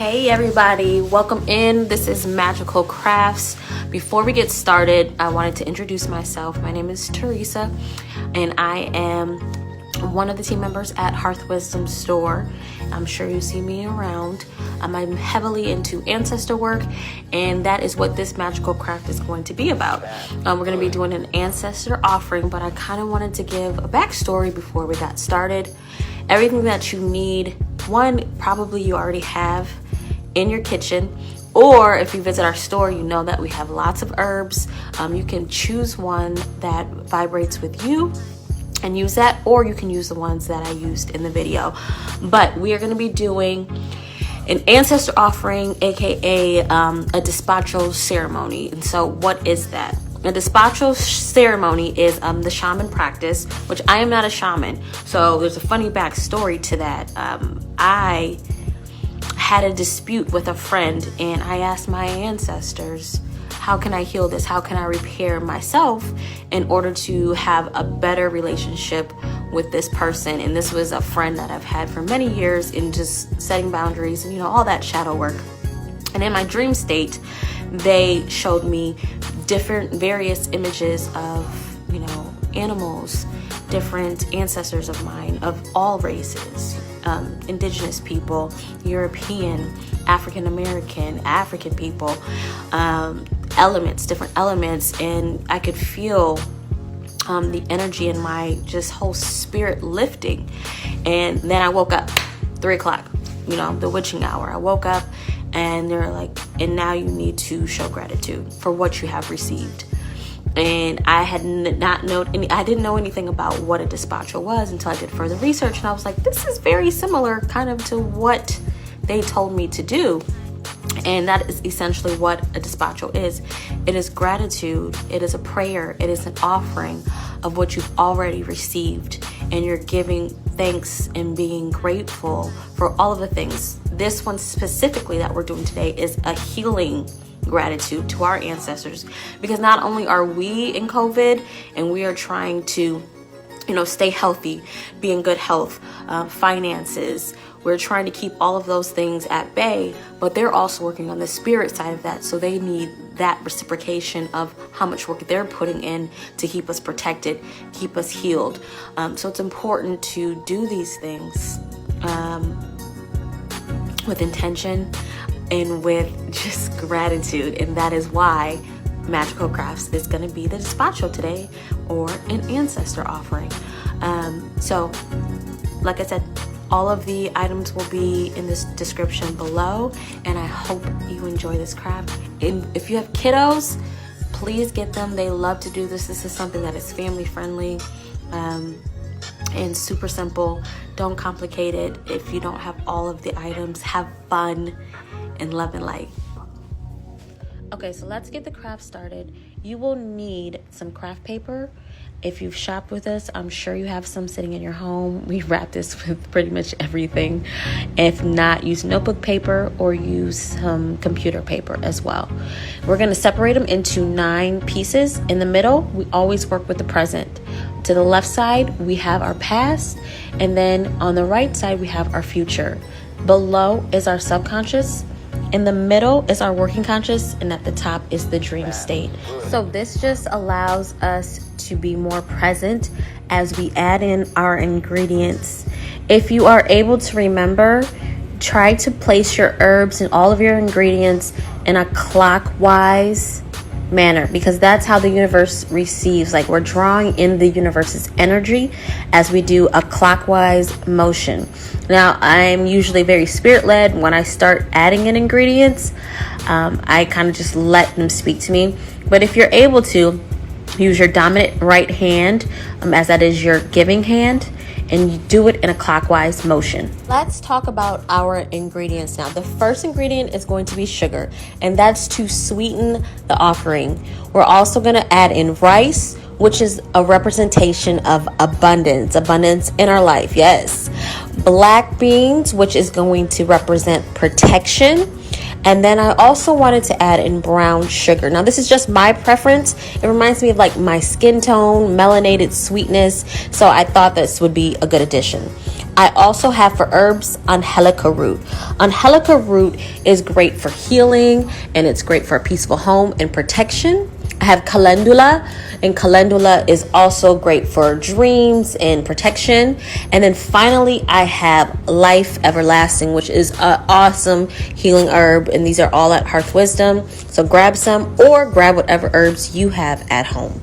Hey everybody, welcome in. This is Magical Crafts. Before we get started, I wanted to introduce myself. My name is Theresa and I am one of the team members at Hearth Wisdom Store. I'm sure you see me around. I'm heavily into Ancestor work, and that is what this magical craft is going to be about. We're going to be doing an Ancestor offering, but I kind of wanted to give a backstory before we got started. Everything that you need, one, probably you already have in your kitchen, or if you visit our store, you know that we have lots of herbs. You can choose one that vibrates with you and use that, or you can use the ones that I used in the video. But we are going to be doing an Ancestor offering, aka a Despacho ceremony. And so what is that? A Despacho ceremony is the shaman practice, which I am not a shaman. So there's a funny backstory to that. I had a dispute with a friend and I asked my ancestors, how can I heal this? How can I repair myself in order to have a better relationship with this person? And this was a friend that I've had for many years in just setting boundaries and, all that shadow work. And in my dream state, they showed me various images of, animals, different ancestors of mine, of all races, indigenous people, European, African American, African people, different elements, and I could feel the energy in my just whole spirit lifting. And then I woke up 3 o'clock, the witching hour. I woke up and they're like, and now you need to show gratitude for what you have received. And I had I didn't know anything about what a Despacho was until I did further research, and I was like, this is very similar kind of to what they told me to do. And that is essentially what a Despacho is. It is gratitude, it is a prayer, it is an offering of what you've already received, and you're giving thanks and being grateful for all of the things. This one specifically that we're doing today is a healing gratitude to our ancestors, because not only are we in COVID and we are trying to stay healthy, be in good health, finances, we're trying to keep all of those things at bay, but they're also working on the spirit side of that, so they need that reciprocation of how much work they're putting in to keep us protected, keep us healed. So it's important to do these things with intention and with just gratitude, and that is why Magical Crafts is going to be the Despacho today, or an Ancestor offering. So like I said, all of the items will be in this description below, and I hope you enjoy this craft. And if you have kiddos, please get them. They love to do this. This is something that is family friendly and super simple. Don't complicate it. If you don't have all of the items, have fun and love and light. Okay, so let's get the craft started. You will need some craft paper. If you've shopped with us, I'm sure you have some sitting in your home. We wrap this with pretty much everything. If not, use notebook paper or use some computer paper as well. We're going to separate them into 9 pieces. In the middle, we always work with the present. To the left side, we have our past, and then on the right side, we have our future. Below is our subconscious. In the middle is our working conscious, and at the top is the dream state. So this just allows us to be more present as we add in our ingredients. If you are able to remember, try to place your herbs and all of your ingredients in a clockwise manner, because that's how the universe receives. Like, we're drawing in the universe's energy as we do a clockwise motion. Now, I'm usually very spirit-led. When I start adding in ingredients, I kind of just let them speak to me. But if you're able to, use your dominant right hand, as that is your giving hand, and you do it in a clockwise motion. Let's talk about our ingredients now. The first ingredient is going to be sugar, and that's to sweeten the offering. We're also going to add in rice, which is a representation of abundance in our life. Yes. Black beans, which is going to represent protection. And then I also wanted to add in brown sugar. Now, this is just my preference. It reminds me of like my skin tone, melanated sweetness. So I thought this would be a good addition. I also have for herbs Angelica Root. Angelica Root is great for healing, and it's great for a peaceful home and protection. I have Calendula, and Calendula is also great for dreams and protection. And then finally, I have Life Everlasting, which is an awesome healing herb. And these are all at Hearth Wisdom. So grab some or grab whatever herbs you have at home.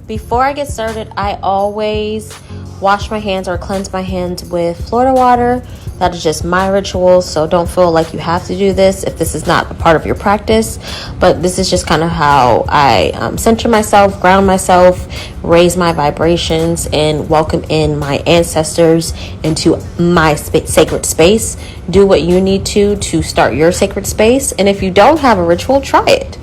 Before I get started, I always wash my hands or cleanse my hands with Florida water. That is just my ritual, so don't feel like you have to do this if this is not a part of your practice. But this is just kind of how I center myself, ground myself, raise my vibrations, and welcome in my ancestors into my sacred space. Do what you need to start your sacred space. And if you don't have a ritual, try it.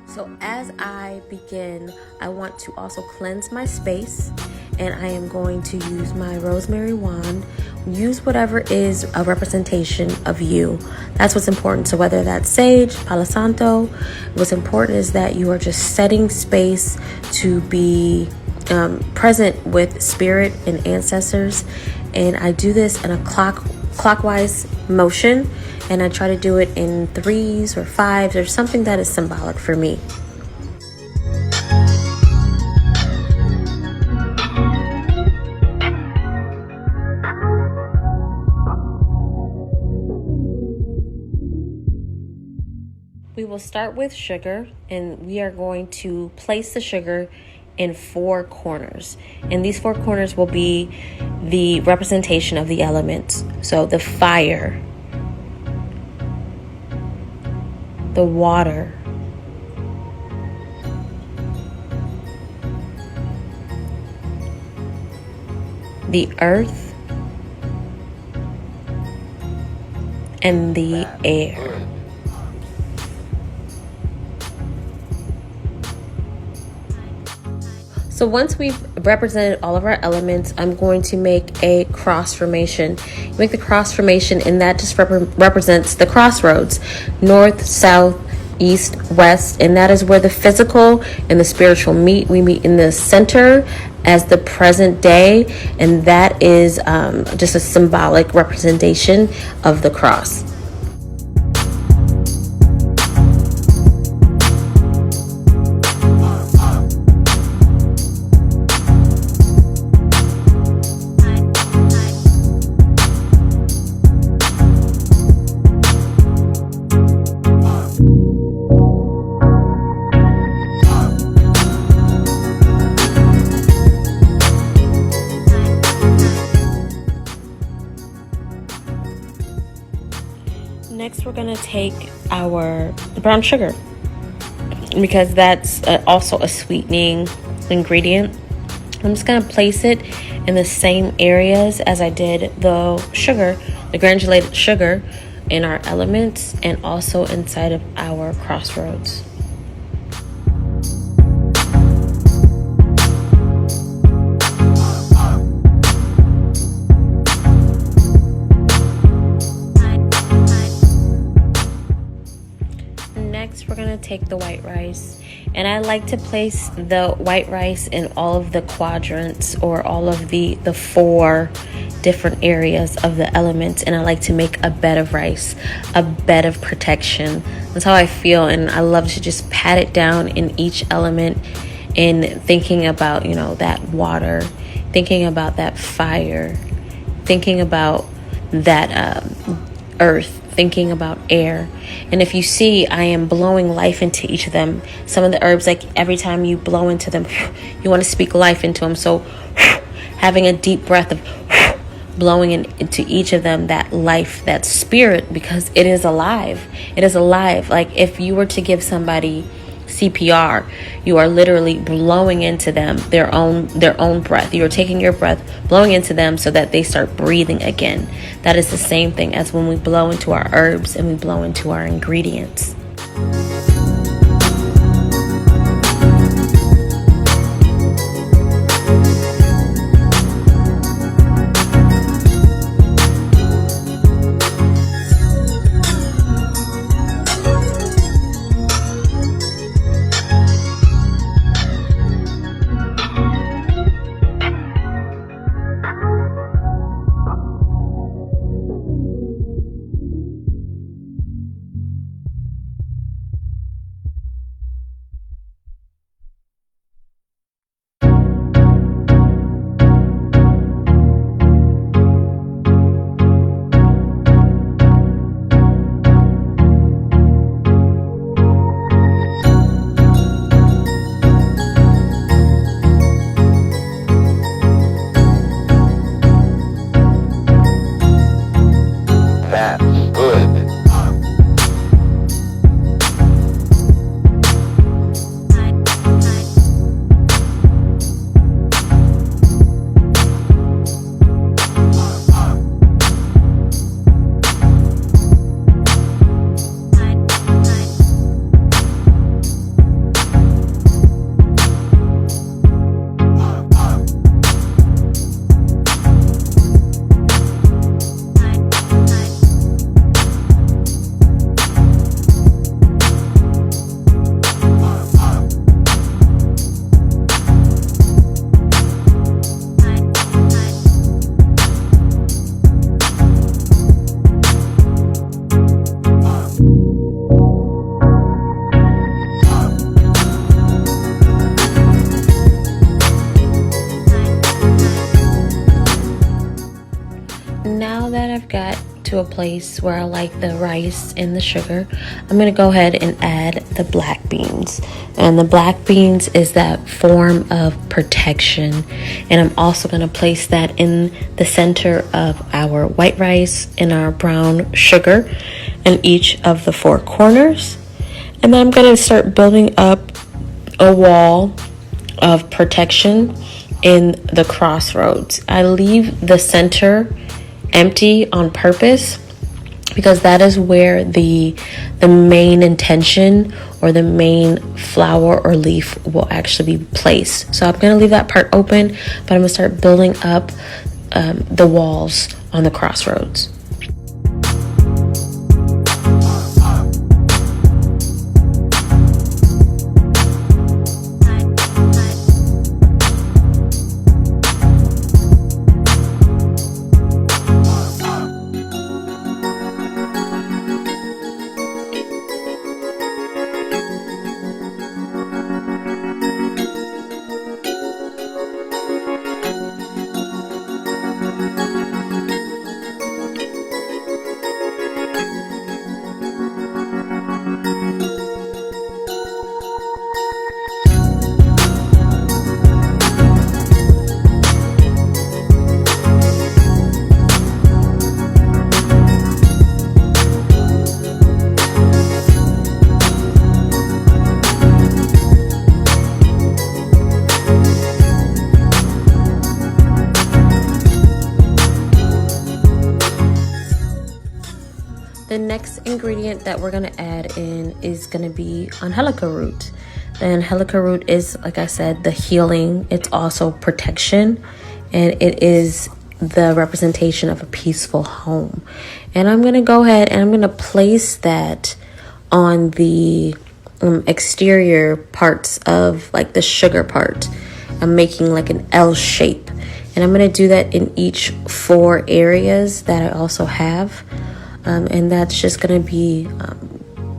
So as I begin, I want to also cleanse my space, and I am going to use my rosemary wand. Use whatever is a representation of you. That's what's important. So whether that's sage, palo santo, what's important is that you are just setting space to be present with spirit and ancestors. And I do this in a clockwise motion, and I try to do it in 3s or 5s or something that is symbolic for me. We will start with sugar, and we are going to place the sugar in 4 corners. And these 4 corners will be the representation of the elements. So the fire, the water, the earth, and the air. So once we've represented all of our elements, I'm going to make a cross formation. Make the cross formation, and that just represents the crossroads, north, south, east, west, and that is where the physical and the spiritual meet. We meet in the center as the present day, and that is just a symbolic representation of the cross. Next, we're going to take the brown sugar, because that's also a sweetening ingredient. I'm just going to place it in the same areas as I did the sugar, the granulated sugar, in our elements, and also inside of our crossroads. Next, we're going to take the white rice, and I like to place the white rice in all of the quadrants, or all of the 4 different areas of the elements, and I like to make a bed of rice, a bed of protection. That's how I feel, and I love to just pat it down in each element, and thinking about, that water, thinking about that fire, thinking about that earth, thinking about air. And if you see, I am blowing life into each of them. Some of the herbs, like every time you blow into them, you want to speak life into them. So having a deep breath of blowing into each of them, that life, that spirit, because it is alive. It is alive. Like if you were to give somebody CPR, you are literally blowing into them their own breath. You are taking your breath, blowing into them so that they start breathing again. That is the same thing as when we blow into our herbs and we blow into our ingredients. Now that I've got to a place where I like the rice and the sugar, I'm going to go ahead and add the black beans. And the black beans is that form of protection. And I'm also going to place that in the center of our white rice and our brown sugar in each of the four corners. And then I'm going to start building up a wall of protection in the crossroads. I leave the center empty on purpose because that is where the main intention or the main flower or leaf will actually be placed. So I'm going to leave that part open, but I'm going to start building up the walls on the crossroads. The next ingredient that we're going to add in is going to be Angelica Root. The Angelica Root is, like I said, the healing. It's also protection, and it is the representation of a peaceful home. And I'm going to go ahead and I'm going to place that on the exterior parts of like the sugar part. I'm making like an L shape, and I'm going to do that in each 4 areas that I also have. And that's just going to be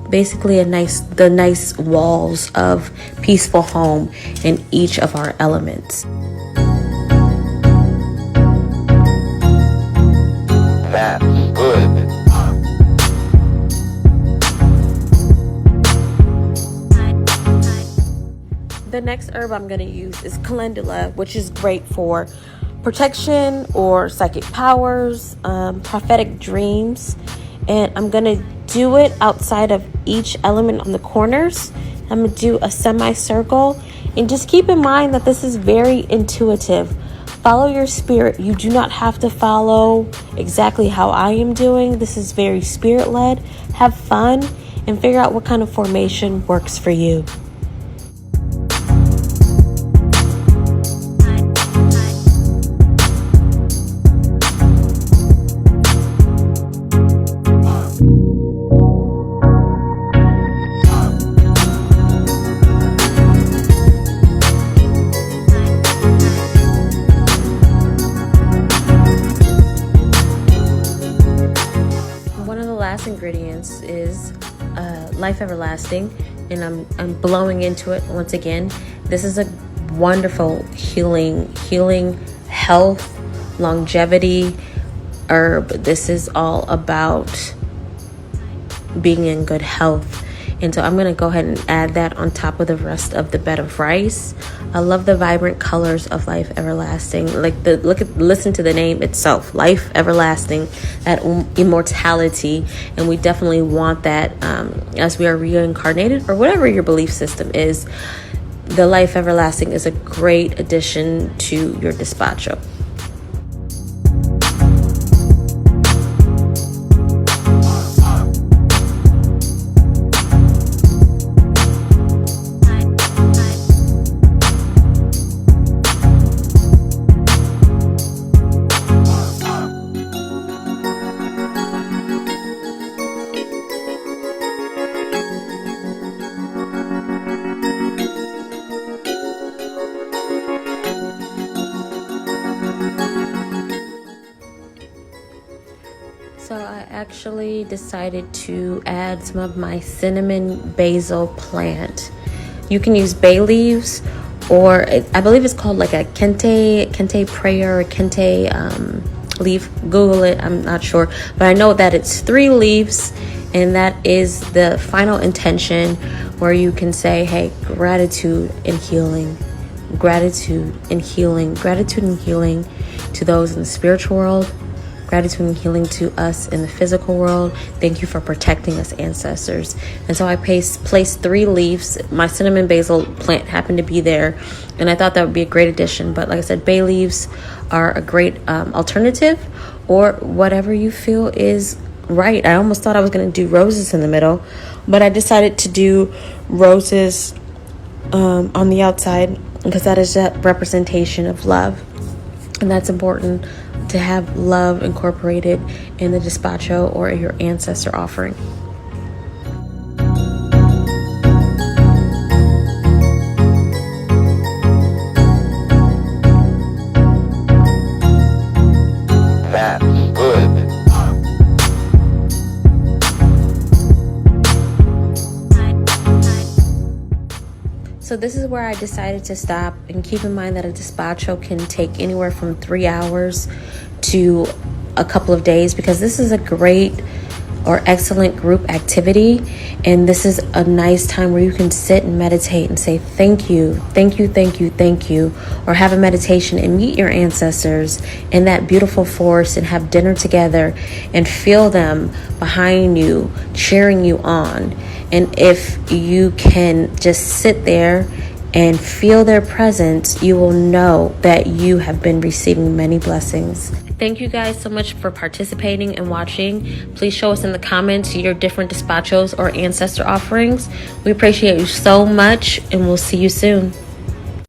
basically the nice walls of peaceful home in each of our elements. That's good. The next herb I'm going to use is Calendula, which is great for protection or psychic powers, prophetic dreams. And I'm going to do it outside of each element on the corners. I'm going to do a semicircle. And just keep in mind that this is very intuitive. Follow your spirit. You do not have to follow exactly how I am doing. This is very spirit-led. Have fun and figure out what kind of formation works for you. Ingredients is Life Everlasting, and I'm blowing into it once again. This is a wonderful healing health, longevity herb. This is all about being in good health. And so I'm going to go ahead and add that on top of the rest of the bed of rice. I love the vibrant colors of Life Everlasting. Listen to the name itself, Life Everlasting, that immortality. And we definitely want that as we are reincarnated, or whatever your belief system is. The Life Everlasting is a great addition to your despacho. So I actually decided to add some of my cinnamon basil plant. You can use bay leaves, or I believe it's called like a kente prayer, or kente leaf. Google it, I'm not sure, but I know that it's 3 leaves, and that is the final intention where you can say, hey, gratitude and healing, gratitude and healing, gratitude and healing to those in the spiritual world, gratitude and healing to us in the physical world. Thank you for protecting us, ancestors. And so I placed 3 leaves. My cinnamon basil plant happened to be there, and I thought that would be a great addition. But like I said, bay leaves are a great alternative, or whatever you feel is right. I almost thought I was going to do roses in the middle, but I decided to do roses on the outside, because that is a representation of love, and that's important to have love incorporated in the despacho or your ancestor offering. That's good. So this is where I decided to stop, and keep in mind that a despacho can take anywhere from 3 hours to a couple of days, because this is a great or excellent group activity, and this is a nice time where you can sit and meditate and say thank you, thank you, thank you, thank you, or have a meditation and meet your ancestors in that beautiful forest and have dinner together and feel them behind you cheering you on. And if you can just sit there and feel their presence, you will know that you have been receiving many blessings. Thank you guys so much for participating and watching. Please show us in the comments your different despachos or ancestor offerings. We appreciate you so much, and we'll see you soon.